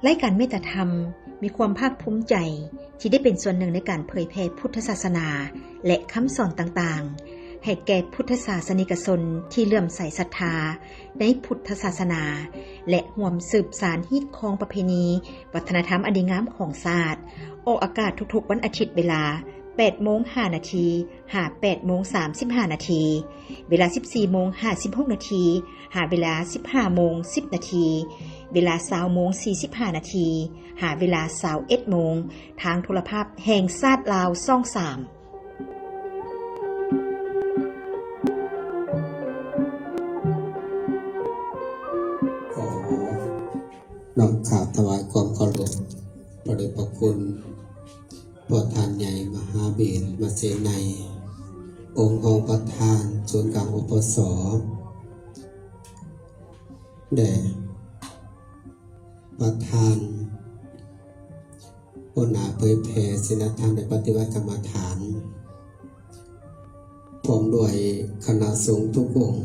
รายการเมตธรรมมีความภาคภูมิใจที่ได้เป็นส่วนหนึ่งในการเผยแผ่พุทธศาสนาและคำสอนต่างๆให้แก่พุทธศาสนิกชนที่เลื่อมใสศรัทธาในพุทธศาสนาและร่วมสืบสานฮีตคองประเพณีวัฒนธรรมอันดีงามของชาติออกอากาศทุกๆวันอาทิตย์เวลา 8:05 น. หา 8:35 น. เวลา 14:56 น. หาเวลา 15:10 น. เวลา 20:45 น. หาเวลา 21:00 น. ทางโทรภาพแห่งชาติลาวช่อง 3น้อมกราบถวายความเคารพพระเดชพระคุณพ่อทานใหญ่มหาเบศมาเสนัยองค์ประธานศูนย์กลางอุปสแด่ประธานหัวหน้าเผยแผ่ศีลธรรมในปฏิบัติกรรมฐานพร้อมด้วยคณะสงฆ์ทุกวงศ์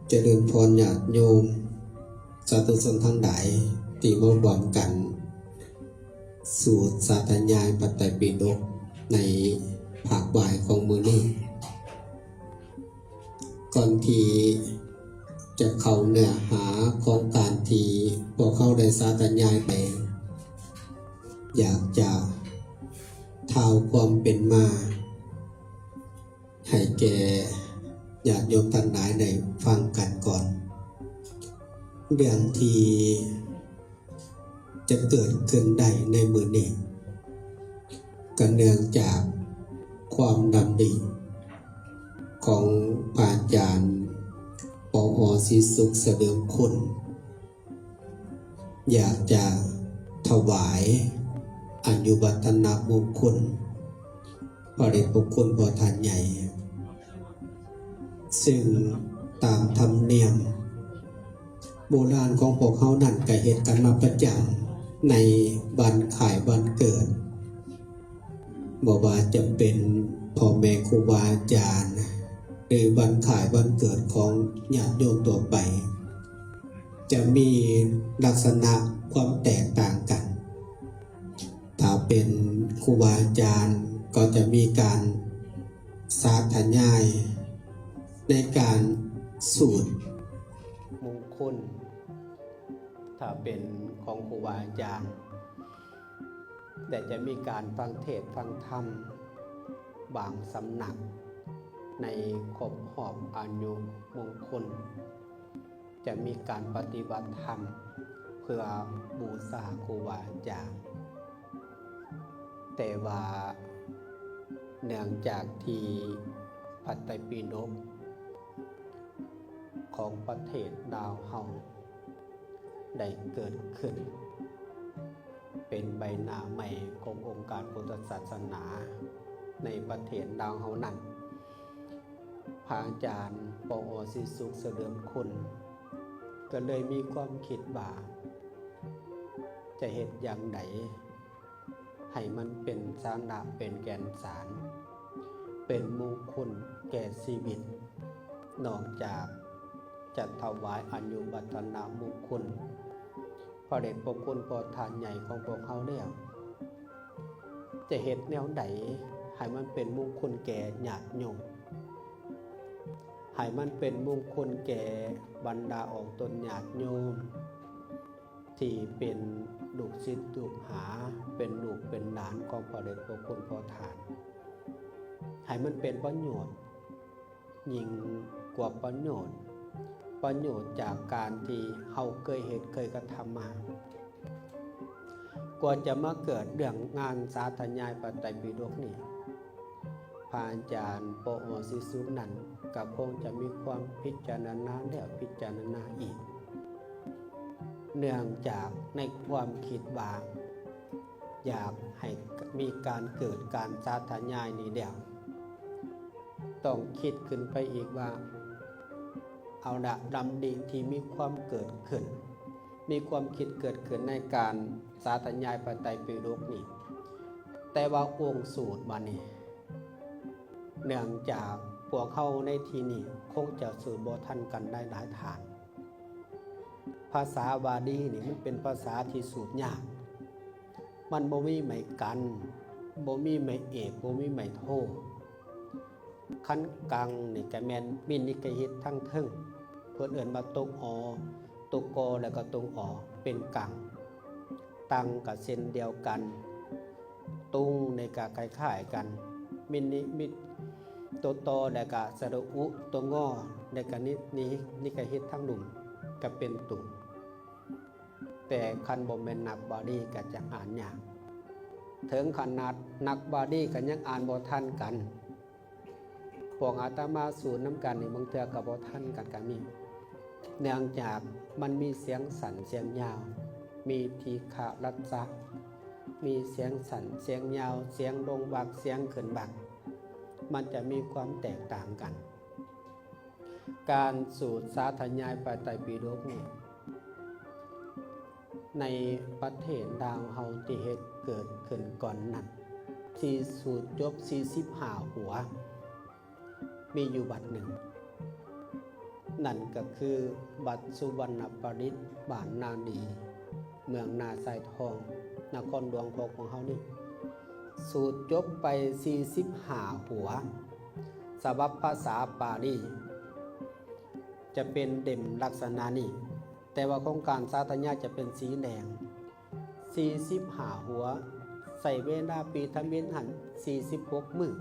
เจริญพรญาติโยมสาธุชนทั้งหลายที่มาร่วมกันสู่สาธยายพระไตรปิฎกในภาคบ่ายของมื้อนี้ก่อนที่จะเข้าเนื้อหาของการที่พวกเขาได้สาธยายไปอยากจะเท่าความเป็นมาให้แก่ญาติโยมทั้งหลายได้ฟังกันก่อนเรื่องที่จะเกิดขึ้นได้ในมื้อนี้ก็เนื่องจากความดำริของพระอาจารย์ปอ.ศรีสุขเสริมคุณอยากจะถวายอายุวัฒนมงคลพระเดชพระคุณพ่อท่านใหญ่ซึ่งตามธรรมเนียมโบราณของพวกเขานั่นก็เฮ็ดกันมาประจำในวันขายวันเกิดบ่ว่าจะเป็นพ่อแม่ครูบาอาจารย์หรือวันขายวันเกิดของญาติโยมตัวไปจะมีลักษณะความแตกต่างกันถ้าเป็นครูบาอาจารย์ก็จะมีการสาธยายในการสูตรมงคลถ้าเป็นของครูบาอาจารย์แต่จะมีการฟังเทศน์ฟังธรรมบางสำนักในครบหอบอายุมงคลจะมีการปฏิบัติธรรมเพื่อบูชาครูบาอาจารย์แต่ว่าเนื่องจากที่พระไตรปิฎกของประเทศดาวเฮาได้เกิดขึ้นเป็นใบหน้าใหม่ขององค์การพุทธศาสนาในประเทศดาวเฮานั้นพระอาจารย์ปอ.ศรีสุขเสริมคุณก็เลยมีความคิดว่าจะเฮ็ดอย่างใดให้มันเป็นสาระเป็นแก่นสารเป็นมงคลแก่ชีวิตนอกจากจะถวายอายุวัฒนมงคลพระเดชพระคุณพ่อทานใหญ่ของพวกเขาแล้วจะเฮ็ดแนวใดให้มันเป็นมงคลแก่ญาติโยมให้มันเป็นมงคลแก่บรรดาออกตนญาติโยมที่เป็นลูกศิษย์ลูกหาเป็นลูกเป็นหลานของพระเดชพระคุณพ่อทานให้มันเป็นประโยชน์ยิ่งกว่าประโยชน์จากการที่เฮาเคยเฮ็ดเคยกระทำมากว่าจะมาเกิดเรื่องงานสาธยายพระไตรปิฎกนี่พระอาจารย์ปอ.ศรีสุขนั้นก็คงจะมีความพิจารณาแล้วพิจารณาอีกเนื่องจากในความคิดว่าอยากให้มีการเกิดการสาธยายนี้แล้วต้องคิดขึ้นไปอีกว่าเอาละดำดิที่มีความเกิดขึ้นมีความคิดเกิดขึ้นในการสาธยายพระไตรปิฎกนี่แต่ว่าองค์สูตรบัดนี้เนื่องจากพวกเขาในที่นี้คงจะสืบบ่ทันกันได้หลายฐาน ภาษาบาลีนี่มันเป็นภาษาที่สูตรยากมันบ่มีไม้กันบ่มีไม้เอกบ่มีไม้โทคันกังนี่ก็แม่นมินนิกหิตทั้งเทิงเพิ่นเอิ้นว่าตกอตกกอแล้วก็ตรงอเป็นกังตังก็เส้นเดียวกันตุงในก็คล้ายๆกันมินนิมิตัวตอแล้วก็สระอุตัวงอแล้วก็นิกหิตทั้งดุมก็เป็นตุงแต่คันบ่แม่นนักบาลีก็จะอ่านยากถึงขนาดนักบาลีก็ยังอ่านบ่ทันกันพวกอาตมาสูตรน้ำกันนี่บางเทื่อก็บ่ทันกันก็มีเนื่องจากมันมีเสียงสั่นเสียงยาวมีทีฆะรัสสะมีเสียงสั่นเสียงยาวเสียงลงบักเสียงขึ้นบักมันจะมีความแตกต่างกันการสูตรสาธยายพระไตรปิฎกนี่ในประเทศดาวเฮาที่เฮ็ดเกิดขึ้นก่อนนั้นที่สูตรจบ45หัวมีอยู่บัดหนึ่งนั่นก็คือบัดสุวรรณปริตบ้านนาดีเมืองนาทรายทองนครหลวงของเฮานี่สูตรจบไป45หัวฉบับภาษาปาลีจะเป็นเด่มลักษณะนี้แต่ว่าโครงการสาธยายจะเป็นสีแดง45หัวใส่เวลาปีทะเบียนหัน46มื้อ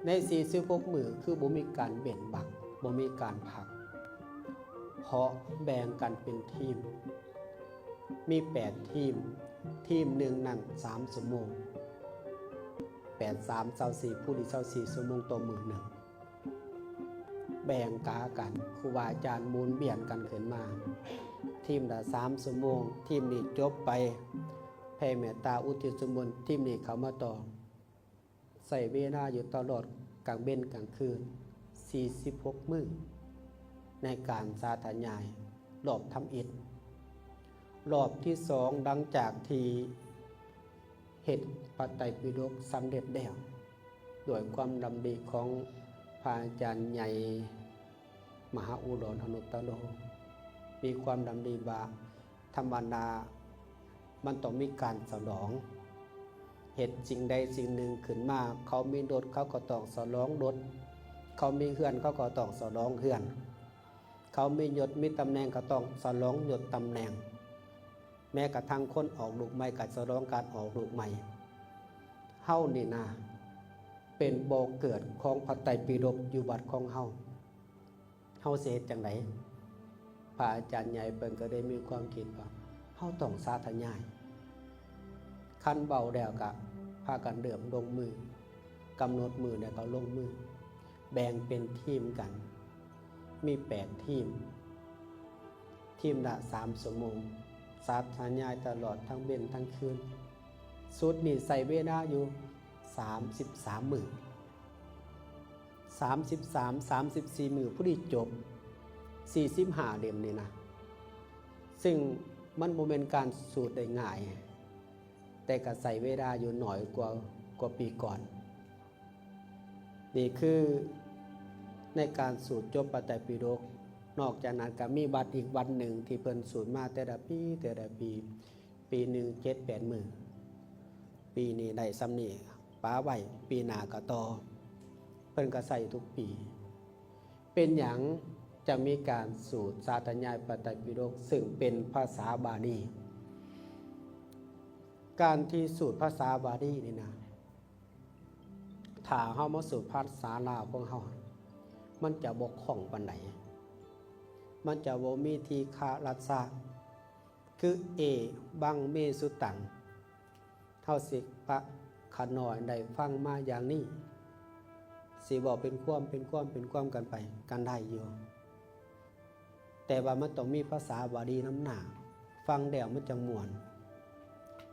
ใน46มื้อคือบ่มีการเว้นบักบ่มีการพักเพราะแบ่งกันเป็นทีมมี8ทีมทีมหนึ่งนั่ง3ชั่วโมง8 3 24ผู้ที่24ชั่วโมงต่อมื้อหนึ่งแบ่งกากันครูบาอาจารย์หมุนเวียนกันขึ้นมาทีมละ3ชั่วโมงทีมนี้จบไปแผ่เมตตาอุทิศส่วนบุญทีมนี้เข้ามาต่อใส่เวลาอยู่ตลอดกลางเว้นกลางคืน46มื้อในการสาธยายรอบทำอิฐรอบที่2หลังจากที่เฮ็ดพระไตรปิฎกสำเร็จแล้วด้วยความดำริของพระอาจารย์ใหญ่มหาอุดรอนุตตโรมีความดำริว่าธรรมดามันต้องมีการฉลองเหตุสิ่งใดสิ่งหนึ่งขึ้นมาเขามีรถเขาก็ต้องฉลองรถเขามีเฮือนเขาก็ต้องฉลองเฮือนเขามียศมีตำแหน่งก็ต้องฉลองยศตำแหน่งแม้กระทั่งคนออกลูกใหม่ก็ฉลองการออกลูกใหม่เฮานี่นะเป็นบ่อเกิดของพระไตรปิฎกอยู่วัดของเฮาสิเฮ็ดจังได๋พระอาจารย์ใหญ่เพิ่นก็ได้มีความคิดว่าเฮาต้องสาธยายคันเบาแล้วก็พากันเริ่มลงมือกำหนดมือแล้วก็ลงมือแบ่งเป็นทีมกันมี8ทีมละ3ชั่วโมงสาธยายตลอดทั้งเว้นทั้งคืนสุดนี่ใส่เวลาอยู่33มื้อ34มื้อผู้ที่จบ45เล่มนี่นะซึ่งมันบ่แม่นการสูตรได้ง่ายแต่ก็ใส่เวลาอยู่หน่อยกว่าปีก่อนนี่คือในการสูตรจบพระไตรปิฎกนอกจากนั้นก็มีบัดอีกวันหนึ่งที่เพิ่นสูตรมาแต่ละปีหนึ่ง 7-8 มื้อปีนี้ได้ซ้ำนี้ป้าไว้ปีหน้าก็ต่อเพิ่นก็ใส่ทุกปีเป็นหยังจะมีการสูตรสาธยายพระไตรปิฎกซึ่งเป็นภาษาบาลีการที่สูตรภาษาบาลีนี่นะถ้าเฮามาสูตรภาษาลาวของเฮามันจะบ่คล่องปานใดมันจะบ่มีทีฆะรัสสะคือเอบังเมสุตังเท่าสิปะขะน้อยได้ฟังมาอย่างนี้สิบอกเป็นความกันไปกันได้อยู่แต่ว่ามันต้องมีภาษาบาลีน้ำหน้าฟังแล้วมันจะม่วน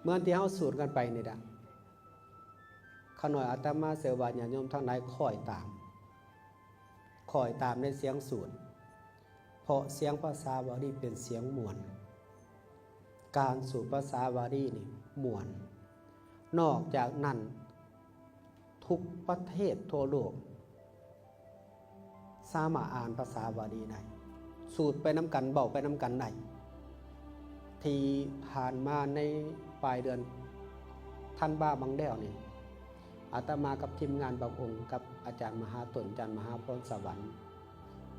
เมื่อที่เฮาสูตรกันไปนี่ล่ะขะน้อยอาตมาเสวาญาติโยมทั้งหลายคอยตามในเสียงสูตรเพราะเสียงภาษาบาลีเป็นเสียงม่วนการสูตรภาษาบาลีนี่ม่วนนอกจากนั้นทุกประเทศทั่วโลกสามารถอ่านภาษาบาลีได้ สูตรไปน้ำกันเบาไปน้ำกันได้ที่ผ่านมาในปลายเดือนท่านบ้าบางแด้วนี่อาตมากับทีมงานบางองค์กับอาจารย์มหาตนอาจารย์มหาพรสวรรค์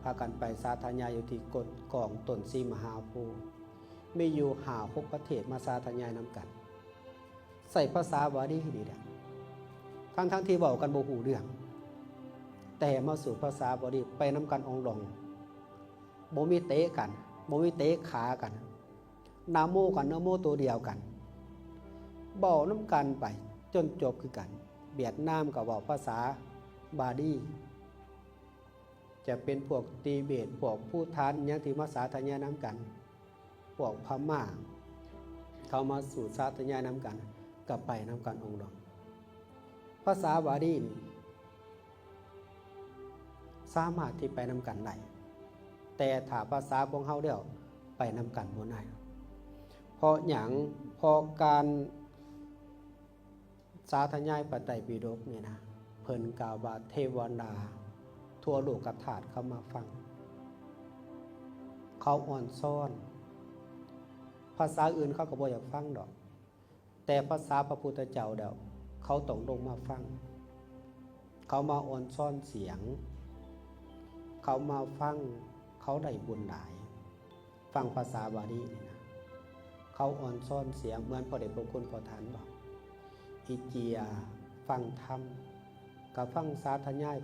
พากันไปสาธยายอยู่ที่กฎกองตนซีมหาโพธิ์มีอยู่6ประเทศมาสาธยายน้ำกันใส่ภาษาบาลีดีเด้ทั้งที่บอกกันบ่ฮู้เรื่องแต่มาสู่ภาษาบาลีไปน้ำกันองดองบ่มีเตะกันบ่มีเตะขากันนาโมกันนาโมตัวเดียวกันเบาน้ำกันไปจนจบคือกันเวียดนามก็เว้าภาษาบาลีจะเป็นพวกตีเบตพวกผู้ทานยังที่มาสาธยายน้ำกันพวกพม่าเขามาสู่สาธยายน้ำกันกับไปน้ำกันองดองภาษาบาลีนี่สามารถที่ไปน้ำกันได้แต่ถ้าภาษาของเฮาเดียวไปน้ำกันบ่ได้เพราะหยังพอการสาธยายพระไตรปิฎกนี่นะเพิ่นกล่าวว่าเทวดาทั่วโลกธาตุเข้ามาฟังเขาอ่อนซ่อนภาษาอื่นเขาก็บ่อยากฟังดอกแต่ภาษาพระพุทธเจ้าเดียวเขาต้องลงมาฟังเขามาอ่อนซ่อนเสียงเขามาฟังเขาได้บุญหลายฟังภาษาบาลีนี่นะเขาอ่อนซ่อนเสียงเหมือนพระเดชพระคุณพระทานบอกอิเจียฟังธรรมกับฟังสาธยาย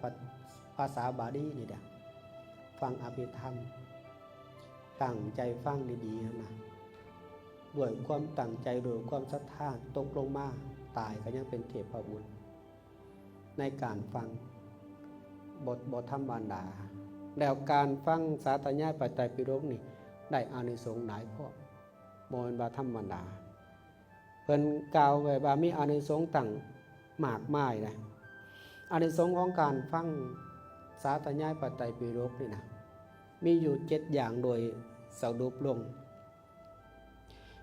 ภาษาบาลีนี่แหละฟังอภิธรรมตั้งใจฟังดีๆนะด้วยความตั้งใจด้วยความศรัทธาตกลงมาตายก็ยังเป็นเทพบุตรในการฟังบทธรรมบรรดาแล้วการฟังสาธยายพระไตรปิฎกนี่ได้อานิสงส์หลายเพราะบ่เป็นว่าธรรมดาเพิ่นกล่าวไว้ว่ามีอานิสงส์ตั้งมากมายนะอานิสงส์ของการฟังสาธยายพระไตรปิฎกนี่นะมีอยู่7อย่างโดยสรุปลง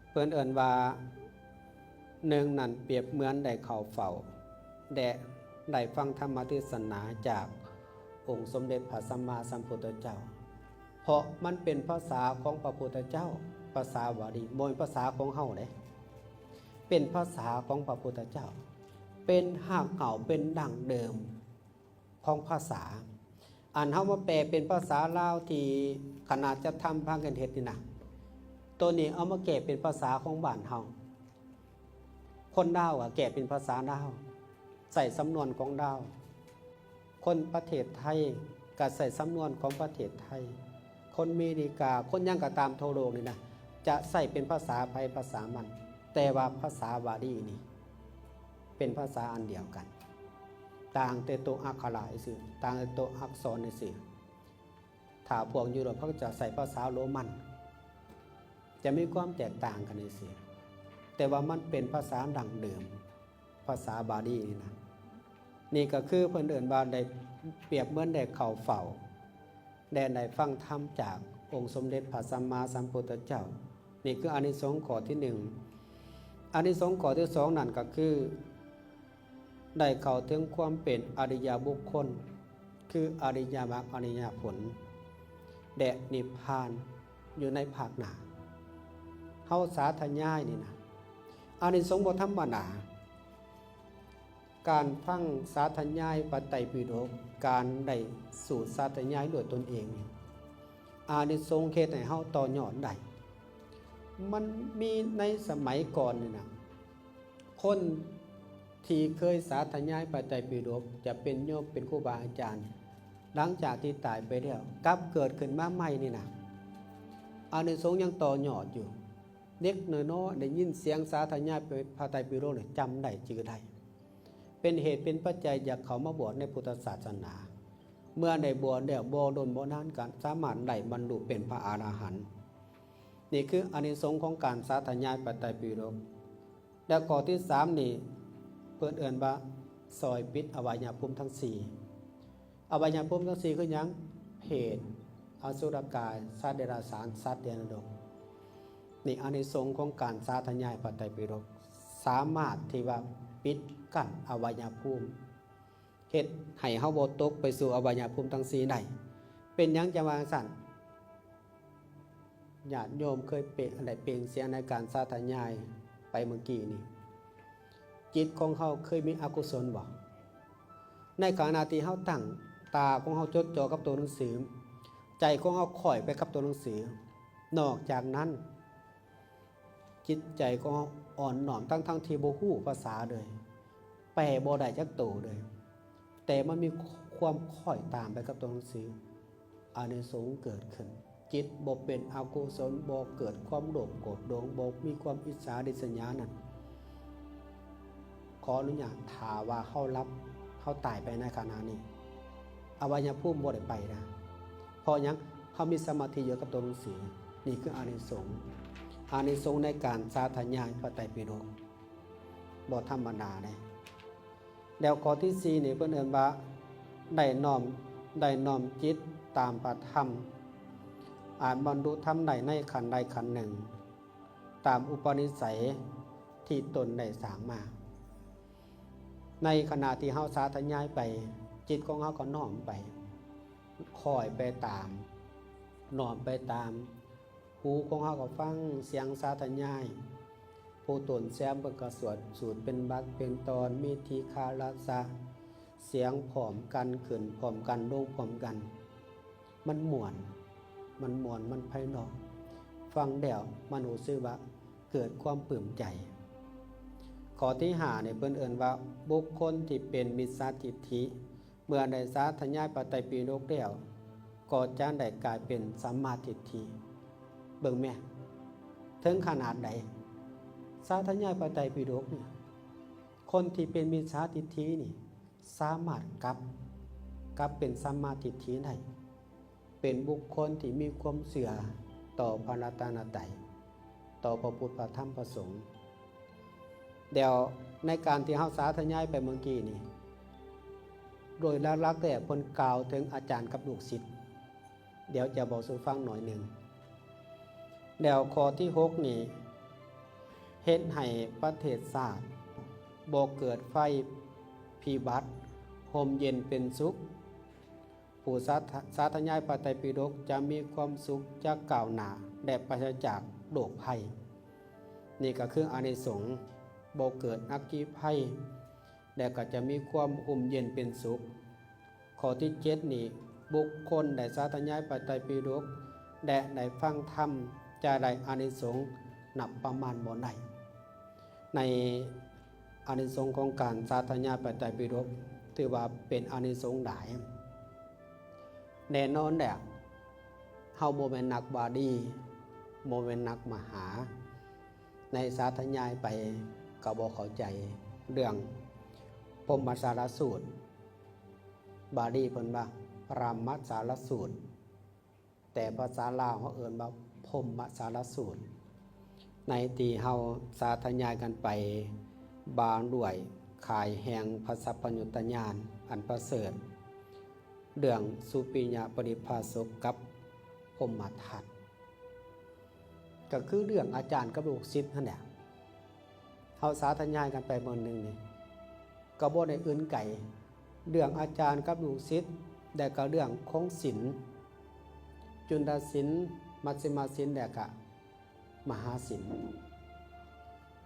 เพิ่นเอิ้นว่า1นั่นเปรียบเหมือนได้เข้าเฝ้าได้ฟังธรรมเทศนาจากองค์สมเด็จพระสัมมาสัมพุทธเจ้าเพราะมันเป็นภาษาของพระพุทธเจ้าภาษาบาลีบ่เป็นภาษาของเฮาเด้เป็นภาษาของพระพุทธเจ้าเป็นหากเก่าเป็นดั้งเดิมของภาษาอันเฮามาแปลเป็นภาษาลาวที่ขนาดจะทำพากันเฮ็ดนี่นะตัวนี้เอามาแก้เป็นภาษาของบ้านเฮาคนดาวแก้เป็นภาษาดาวใส่สำนวนของดาวคนประเทศไทยก็ใส่สำนวนของประเทศไทยคนอเมริกาคนยังก็ตามทั่วโลกนี่นะจะใส่เป็นภาษาไทยภาษามันแต่ว่าภาษาบาลีนี่เป็นภาษาอันเดียวกันต่างแต่ตัวอักขระซื่อต่างแต่ตัวอักษรซื่อถ้าพวกยุโรปเขาจะใส่ภาษาโรมันจะมีความแตกต่างกันซื่อแต่ว่ามันเป็นภาษาดั้งเดิมภาษาบาลีนี่นะนี่ก็คือเพิ่นเอิ้นว่าได้เปรียบเหมือนได้เข้าเฝ้าได้ฟังธรรมจากองค์สมเด็จพระสัมมาสัมพุทธเจ้านี่คืออานิสงส์ข้อที่1อานิสงส์ข้อที่2นั่นก็คือได้เข้าถึงความเป็นอริยบุคคลคืออริยมรรคอริยผลแดะนิพพานอยู่ในภาคหน้าเฮาสาธยายนี่นะอานิสงส์บ่ธรรมดาการฟังสาธยายพระไตรปิฎกการได้สู่สาธยายด้วยตนเองอานิสงส์เฮ็ดให้เฮาต่อยอดได้มันมีในสมัยก่อนนี่นะคนที่เคยสาธยายพระไตรปิฎกจะเป็นโยมเป็นครูบาอาจารย์หลังจากที่ตายไปแล้วกลับเกิดขึ้นมาใหม่นี่นะอานิสงส์ยังต่อยอดอยู่เด็กน้อยๆได้ยินเสียงสาธยายพระไตรปิฎกจำได้ชื่อได้เป็นเหตุเป็นปัจจัยอยากเขามาบวชในพุทธศาสนาเมื่อได้บวชแล้วบ่โดนบ่นานกันสามารถได้บรรลุเป็นพระอรหันต์นี่คืออานิสงส์ของการสาธยายพระไตรปิฎกแล้วข้อที่3นี่เพิ่นเอิ้นว่าซอยปิดอวัยวะภูมิทั้ง4อวัยวะภูมิทั้ง4คือหยังเพศอสุรกายสัตว์เดรัจฉานสัตว์เดรัจฉานนี่อานิสงส์ของการสาธยายพระไตรปิฎกสามารถที่ว่าปิดกั้นอวัยวะภูมิเฮ็ดให้เฮาบ่ตกไปสู่อวัยวะภูมิทั้ง4ได้เป็นหยังจะว่าซั่น ญาติโยมเคยเป็นอะไรเปล่งเสียงในการสาธยายไปเมื่อกี้นี่จิตของเขาเคยมีอกุศลบ่ในขณะที่เขาตั้งตาของเขาจดจ่อกับตัวหนังสือใจของเขาค่อยไปกับตัวหนังสือนอกจากนั้นจิตใจของเขาอ่อนหน่อมทั้งที่บ่ฮู้ภาษาเลยแปลบ่ได้จักโตเลยแต่มันมีความค่อยตามไปกับตัวหนังสืออานิสงส์เกิดขึ้นจิตบ่เป็นอกุศลบ่เกิดความโลภโกรธหลงบ่มีความอิจฉาริษยานั่นขออนุญาตถามว่าเขารับเขาตายไปในขณะนี้อวัยภูมิบ่ได้ไปนะเพราะยังเขามีสมาธิอยู่กับตัวหนังสือนี่คืออานิสงส์อานิสงส์ในการสาธยายพระไตรปิฎกบ่ธรรมดาเด้แล้วข้อที่4นี่เพิ่นเอิ้นว่าได้น้อมจิตตามพระธรรมอาจบรรลุธรรมใดขันธ์ใดขันธ์หนึ่งตามอุปนิสัยที่ตนได้สร้างมาในขณะที่เฮาสาธยายไปจิตของเฮาก็น้อมไปคอยไปตามน้อมไปตามหูของเฮาก็ฟังเสียงสาธยายผู้ตนแซมเพิ่นก็สวดสูตรเป็นบักเป็นตอนมีทีฆารัสสะเสียงพร้อมกันขึ้นพร้อมกันลงพร้อมกันมันม่วนมันไพเราะฟังแล้วมันรู้สึกว่าเกิดความปลื้มใจข้อที่5เนี่ยเพิ่นเอิ้นว่าบุคคลที่เป็นมิจฉาทิฏฐิเมื่อได้สาธยายพระไตรปิฎกแล้วก็จะได้กลายเป็นสัมมาทิฏฐิเบิ่งแม่ถึงขนาดใดสาธยายพระไตรปิฎกเนี่ยคนที่เป็นมิจฉาทิฏฐินี่สามารถกลับเป็นสัมมาทิฏฐิได้เป็นบุคคลที่มีความเชื่อต่อพระรัตนตรัยต่อพระพุทธพระธรรมพระสงฆ์เดี๋ยวในการที่เฮาสาธยายไปเมื่อกี้นี่โดยหลักๆแต่เพิ่นกล่าวถึงอาจารย์กับลูกศิษย์เดี๋ยวจะบอกสู่ฟังหน่อยหนึ่งแล้วข้อที่6นี่เฮ็ดให้ประเทศชาติบ่เกิดไฟพิบัติห่มเย็นเป็นสุขผู้สาธยายพระไตรปิฎกจะมีความสุขจากก้าวหน้าและปราศจากโรคภัยนี่ก็คืออานิสงส์บ่เกิดอัคคีภัยและก็จะมีความอุ่มเย็นเป็นสุขข้อที่7นี่บุคคลได้สาธยายพระไตรปิฎกและได้ฟังธรรมจะได้อานิสงส์นับประมาณบ่ได้ในอานิสงส์ของการสาธยายพระไตรปิฎกถือว่าเป็นอานิสงส์หลายแน่นอนแล้วเฮาบ่แม่นนักบาลีบ่แม่นนักมหาในสาธยายไปก็บ่เข้าใจเรื่องพรหมสารสูตรบาลีเพิ่นว่าพรหมสารสูตรแต่ภาษาลาวเขาเอิ้นว่าพรหมสารสูตรในที่เฮาสาธยายกันไปบางด้วยขายแห่งพระสัพพัญญุตญาณอันประเสริฐเรื่องสุปิญญปริภาสกกับพรหมทัตก็คือเรื่องอาจารย์กับลูกศิษย์นั่นแหละเฮาสาธยายกันไปมื้อนึงนี่ก็บ่ได้อื่นไกลเรื่องอาจารย์กับลูกศิษย์แต่ก็เรื่องของศีลจุลศีลมัชฌิมศีลและก็มหาศีล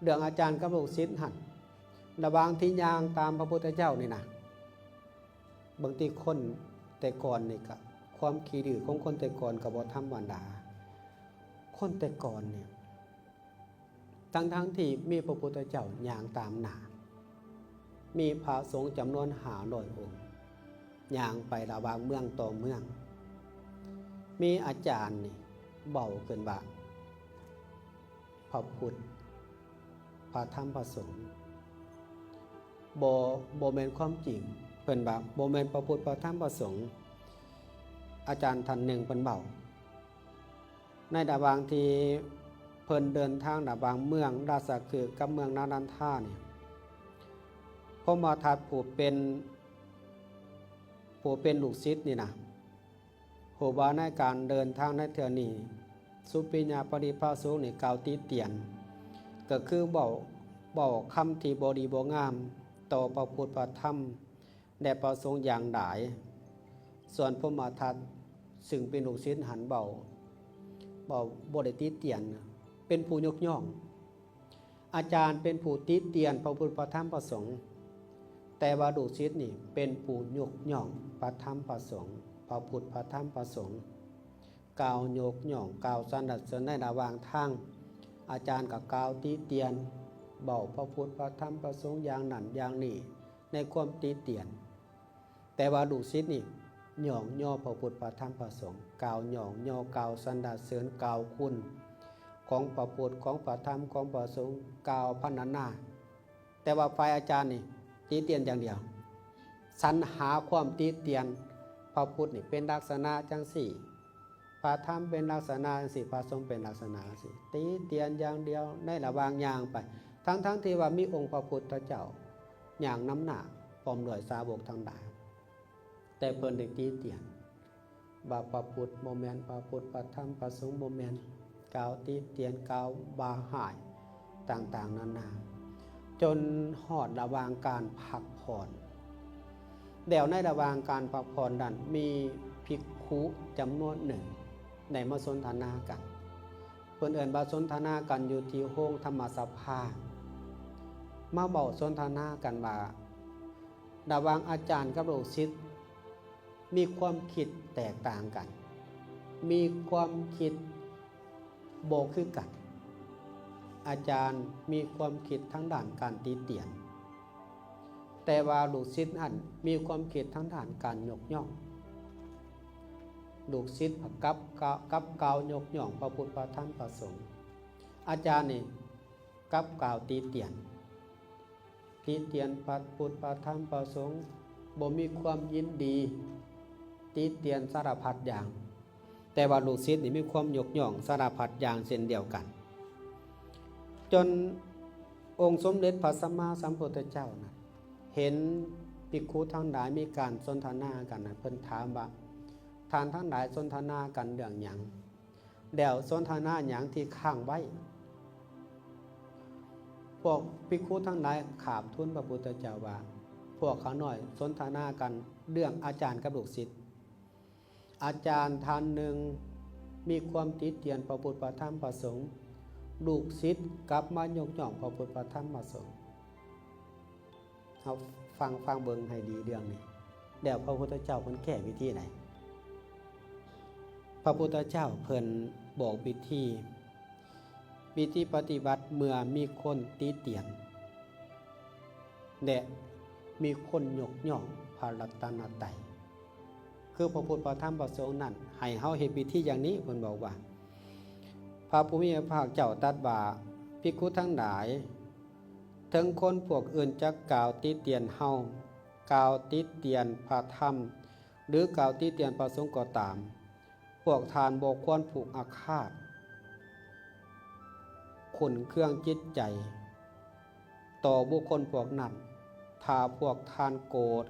เรื่องอาจารย์กับลูกศิษย์หั่นระหว่างที่ย่างตามพระพุทธเจ้านี่นะบางทีคนแต่ก่อนนี่ก็ความขี้ดื้อของคนแต่ก่อนก็บ่ธรรมดาคนแต่ก่อนเนี่ยทั้งที่มีพระพุทธเจ้าย่างตามหน้ามีพระสงฆ์จำนวน500องค์ย่างไประหว่างเมืองต่อเมืองมีอาจารย์นี่เบาเกินว่าพระพุทธพระธรรมพระสงฆ์บ่แม่นความจริงเพิ่นว่าบ่แม่นพระพุทธพระธรรมพระสงฆ์อาจารย์ท่านหนึ่งเพิ่นเบาในระหว่างที่เพิ่นเดินทางระหว่างเมืองราชคฤห์กับเมืองนารันทาเนี่ยพระมหาทัตผู้เป็นลูกศิษย์นี่นะโหบาในการเดินทางในเทื่อนี้สุปิญญาปริภาสกนี่กล่าวติเตียนก็คือเว้าคำที่บ่ดีบ่งามต่อพระพุทธพระธรรมและพระสงฆ์อย่างหลายส่วนพระมหาทัตซึ่งเป็นลูกศิษย์หันเบา บ่ได้ติเตียนเป็นผู้ยกย่องอาจารย์เป็นผู้ติเตียนพระพุทธพระธรรมพระสงฆ์แต่ว่าลูกศิษย์นี่เป็นผู้ยกย่องพระธรรมพระสงฆ์พระพุทธพระธรรมพระสงฆ์กล่าวยกย่องกล่าวสรรเสริญในระหว่างทางอาจารย์ก็กล่าวติเตียนเบาพระพุทธพระธรรมพระสงฆ์อย่างนั้นอย่างนี้ในความติเตียนแต่ว่าลูกศิษย์นี่ย่องย่อพระพุทธพระธรรมพระสงฆ์กล่าวย่องย่อกล่าวสรรเสริญกล่าวคุณของพระพุทธของพระธรรมของพระสงฆ์กล่าวพรรณนาแต่ว่าฝ่ายอาจารย์นี่ติเตียนอย่างเดียวสรรหาความติเตียนพระพุทธนี่เป็นลักษณะจังสี่พระธรรมเป็นลักษณะจังสี่พระสงฆ์เป็นลักษณะจังสี่ติเตียนอย่างเดียวในระหว่างอย่างไปทั้งที่ว่ามีองค์พระพุทธเจ้าอย่างน้ำหนักพร้อมด้วยสาวกทั้งหลายแต่เพิ่นได้ติเตียนว่าพระพุทธโมเมนต์พระพุทธพระธรรมพระสงฆ์โมเมนต์กล่าวติเตียนกล่าวบาหายต่างๆนานาจนหอดระหว่างการพักผ่อนเดี๋ยวในระหว่างการพักผ่อนนั้นมีภิกขุจำนวนหนึ่งในมาสนทนากันเพิ่นเอิ้นว่าสนทนากันอยู่ที่ห้องธรรมสภามาเว้าสนทนากันว่าระหว่างอาจารย์กับลูกศิษย์มีความคิดแตกต่างกันมีความคิดบ่คือกันอาจารย์มีความคิดทั้งด้านการติเตียนแต่ว่าลูกศิษย์นั้นมีความคิดทั้งด้านการยกย่องลูกศิษย์กับกล่าวยกย่องพระพุทธพระธรรมพระสงฆ์อาจารย์นี่กับกล่าวติเตียนพระพุทธพระธรรมพระสงฆ์บ่มีความยินดีติเตียนสารพัดอย่างแต่ว่าลูกศิษย์นี่มีความยกย่องสารพัดอย่างเช่นเดียวกันจนองค์สมเด็จพระสัมมาสัมพุทธเจ้านะเห็นภิกขุทั้งหลายมีการสนทนากันนะเพิ่นถามว่าท่านทั้งหลายสนทนากันเรื่องหยังเดี๋ยวสนทนาหยังที่ค้างไว้พวกภิกขุทั้งหลายขาบทูลพระพุทธเจ้าว่าพวกเขาหน่อยสนทนากันเรื่องอาจารย์กับลูกศิษย์อาจารย์ท่านหนึ่งมีความติเตียนพระพุทธพระธรรมพระสงฆ์ลูกศิษย์กลับมายกย่องพระพุทธพระธรรมพระสงฆ์เอาฟังเบิ่งให้ดีเรื่องนี้เดี๋ยวพระพุทธเจ้าเพิ่นแก้วิธีไหนพระพุทธเจ้าเพิ่นบอกวิธีปฏิบัติเมื่อมีคนติเตียนและมีคนยกย่องพระรัตนตรัยคือพระพุทธพระธรรมพระสงฆ์นั้นให้เฮาเฮ็ดวิธีอย่างนี้เพิ่นบอกว่าพระผู้มีพระภาคเจ้าตรัสว่าภิกขุทั้งหลายถึงคนพวกอื่นจะกล่าวติเตียนเฮากล่าวติเตียนพระธรรมหรือกล่าวติเตียนพระสงฆ์ก็ตามพวกทานบ่ควรผูกอาฆาตขุ่นเครื่องจิตใจต่อบุคคลพวกนั้นถ้าพวกทานโกรธ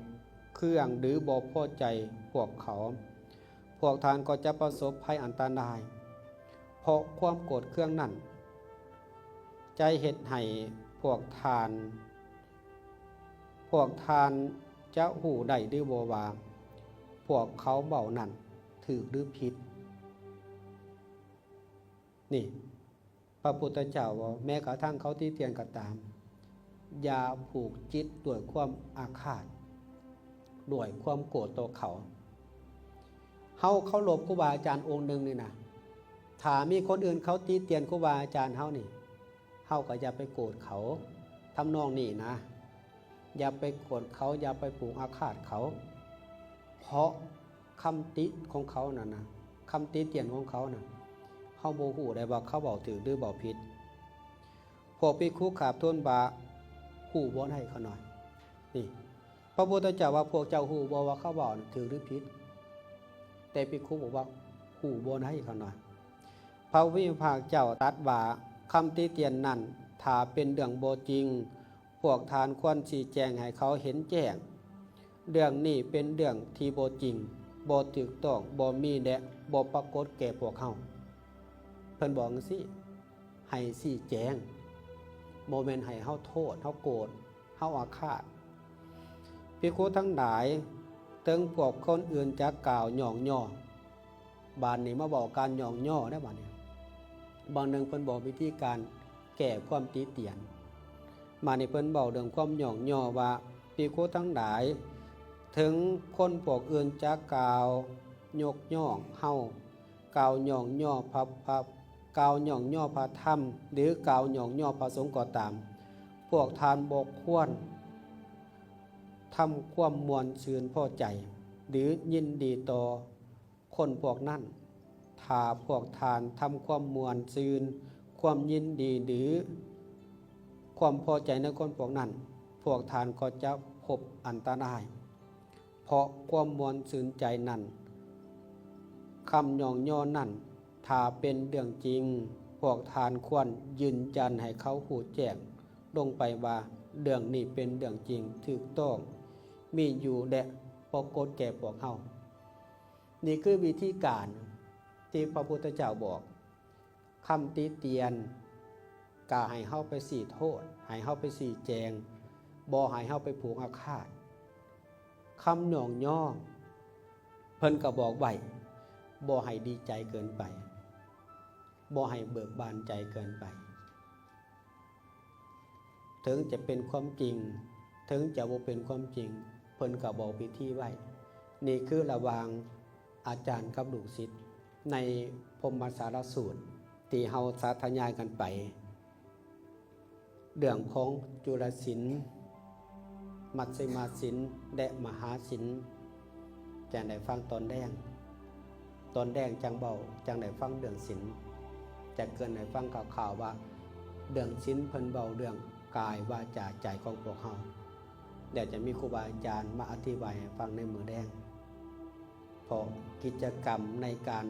เครื่องหรือบ่พอใจพวกเขาพวกทานก็จะประสบภัยอันตรายเพราะความโกรธเครื่องนั้นใจเฮ็ดให้พวกทานจะหูได้หรือบ่ว่าพวกเขาเบานั่นถูกหรือผิดนี่พระพุทธเจ้าว่าแม้กระทั่งเขาติเตียนก็ตามอย่าผูกจิตด้วยความอาฆาตด้วยความโกรธต่อเขาลบครูบาอาจารย์องค์หนึ่งนี่นะถ้ามีคนอื่นเขาติเตียนครูบาอาจารย์เฮานี่เฮาก็อย่าไปโกรธเขาทำนองนี้นะอย่าไปโกรธเขาอย่าไปผูกอาฆาตเขาเพราะคำติของเขาน่ะนะคำติเตียนของเขาน่ะเฮาบ่ฮู้ได้ว่าเขาเว้าถูกหรือเว้าผิดพวกภิกขุขาบทูลว่าฮู้บ่ให้เขาหน่อยนี่พระพุทธเจ้าว่าพวกเจ้าฮู้บ่ว่าเขาเว้าถูกหรือผิดแต่ภิกขุบอกว่าฮู้บ่ให้เขาหน่อยพระผู้มีพระภาคเจ้าตรัสว่าคำติเตียนนั้นถ้าเป็นเรื่องบ่จริงพวกทานควรชี้แจงให้เขาเห็นแจ้งเรื่องนี้เป็นเรื่องที่บ่จริงบ่ถูกต้องบ่มีและบ่ปรากฏแก่พวกเขาเพิ่นบอกจังซี่ให้ชี้แจงบ่แม่นให้เฮาโทษเฮาโกรธเฮาอาฆาตภิกขุทั้งหลายถึงพวกคนอื่นจะกล่าวหย่องย่อบาดนี้มาบอกการหย่องย่อได้บาดนี้ บางหนึ่งเพิ่นบอกวิธีการแก้ความติเตียนมาในเพิ่นบอกเรื่องความหย่องย่อว่าภิกขุทั้งหลายถึงคนพวกอื่นจักกล่าวยกย่องเฮากล่าวหย่องย่อพระกล่าวหย่องย่อพระธรรมหรือกล่าวหย่องย่อพระสงฆ์ก็ตามพวกทานบ่ควรทำความมวลชื่นพอใจหรือยินดีต่อคนพวกนั้นถ้าพวกทานทำความมวลชื่นความยินดีหรือความพอใจในคนพวกนั้นพวกทานก็จะพบอันตรายเพราะความมวลชื่นใจนั้นคำหย่องย่อนั้นถ้าเป็นเรื่องจริงพวกทานควรยืนยันให้เขาหูแจ้งลงไปว่าเรื่องนี้เป็นเรื่องจริงถูกต้องมีอยู่และปรากฏแก่พวกเฮานี่คือวิธีการที่พระพุทธเจ้าบอกคำติเตียนกะให้เฮาไปสี่โทษให้เฮาไปสี่แจงบ่ให้เฮาไปผูกอาฆาตคำหย่องย่อเพิ่นก็บอกไว้บ่ให้ดีใจเกินไปบ่ให้เบิกบานใจเกินไปถึงจะเป็นความจริงถึงจะบ่เป็นความจริงเพิ่นก็บอกวิธีไว้นี่คือระหว่างอาจารย์กับลูกศิษย์ในพรหมสารสูตรที่เฮาสาธยายกันไปเรื่องของจุลศีลมัชฌิมาศีลและมหาศีลจังได้ฟังตอนแรกจังเบาจังได้ฟังเรื่องศีลจะเกินได้ฟังข่าวๆว่าเรื่องศีลเพิ่นเบาเรื่องกายวาจาใจของพวกเฮาเดี๋ยวจะมีครูบาอาจารย์มาอธิบายให้ฟังในมื้อแดงเพราะกิจกรรมในการ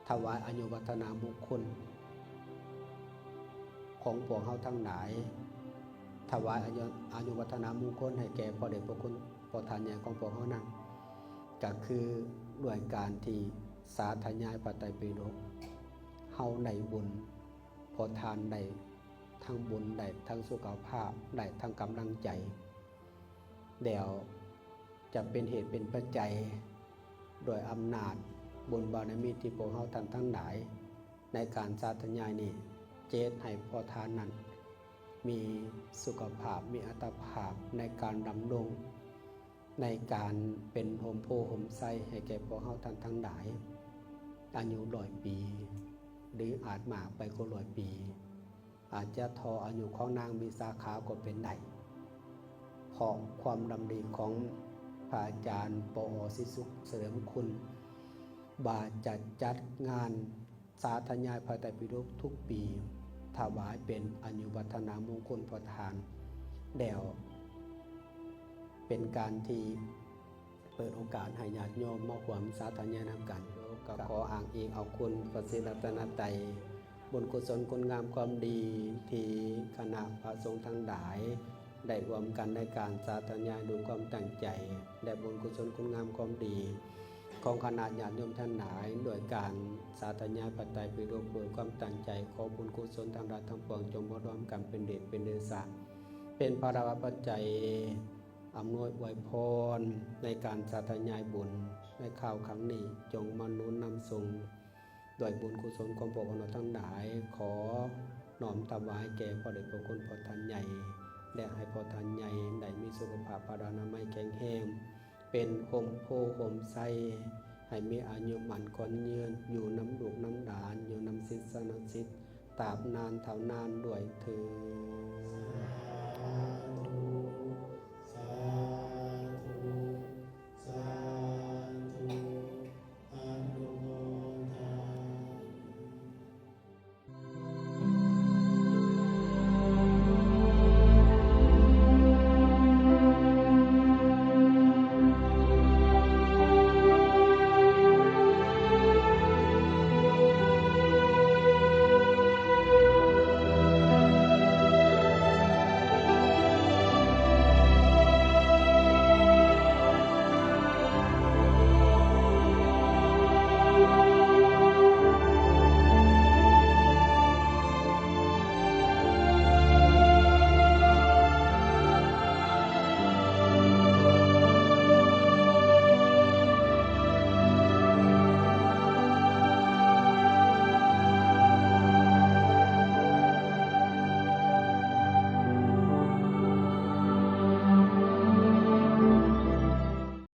ถวายอายุวัฒนามงคลของพวกเฮาทั้งหลายถวายอายุวัฒนามงคลให้แก่พระเดชพระคุณพระทานใหญ่ของพวกเฮานั้นก็คือด้วยการที่สาธยายพระไตรปิฎกเฮาได้บุญพอทานได้ทั้งบุญได้ทั้งสุขภาพได้ทั้งกำลังใจเดี๋ยวจะเป็นเหตุเป็นปัจจัยโดยอำนาจบุญบารมีที่พวกเฮาท่านทั้งหลายในการสาธยายนี้เจตให้พอทานนั้นมีสุขภาพมีอัตภาพในการดำรงในการเป็นโฮมโพโฮมไซให้แก่พวกเฮาท่านทั้งหลายอายุ100 ปีหรืออาจมากไปกว่า100 ปีอาจจะทออายุของนางมีสาขาก็เป็นได้เพราะความดำริของพระอาจารย์ปอศิสุขเสริมคุณบาจัดงานสาธยายพระไตรปิฎกทุกปีถวายเป็นอายุวัฒนามงคลประทานเดี่ยวเป็นการที่เปิดโอกาสให้ญาติโยมมาร่วมสาธยายนำกันก็ขออ้างอิงเอาคุณพระศรีรัตนตรัยบุญกุศลคุณงามความดีที่คณะพระสงฆ์ทั้งหลายได้รวมกันในการสาธยายด้วยความตั้งใจและบุญกุศลคุณงามความดีของคณะญาติโยมท่านหลายโดยการสาธยายพระไตรปิฎกด้วยความตั้งใจขอบุญกุศลทั้งหลายทั้งปวงจงมารวมกันเป็นเดชเป็นเดชะเป็นภาระปัจจัยอำนวยอวยพรในการสาธยายบุญในข่าวครั้งนี้จงมานุนนำส่งด้วยบุญกุศลของพวกเราทั้งหลายขอน้อมถวายแก่พระเดชพระคุณพระท่านใหญ่และให้พระท่านใหญ่ได้มีสุขภาพพลานามัยแข็งแรงเป็นโฮมโพโฮมไซให้มีอายุมั่นขวัญยืนอยู่น้ำลูกน้ำหลานอยู่น้ำศิษย์สนศิษย์ตราบนานเท่านานด้วยเถิด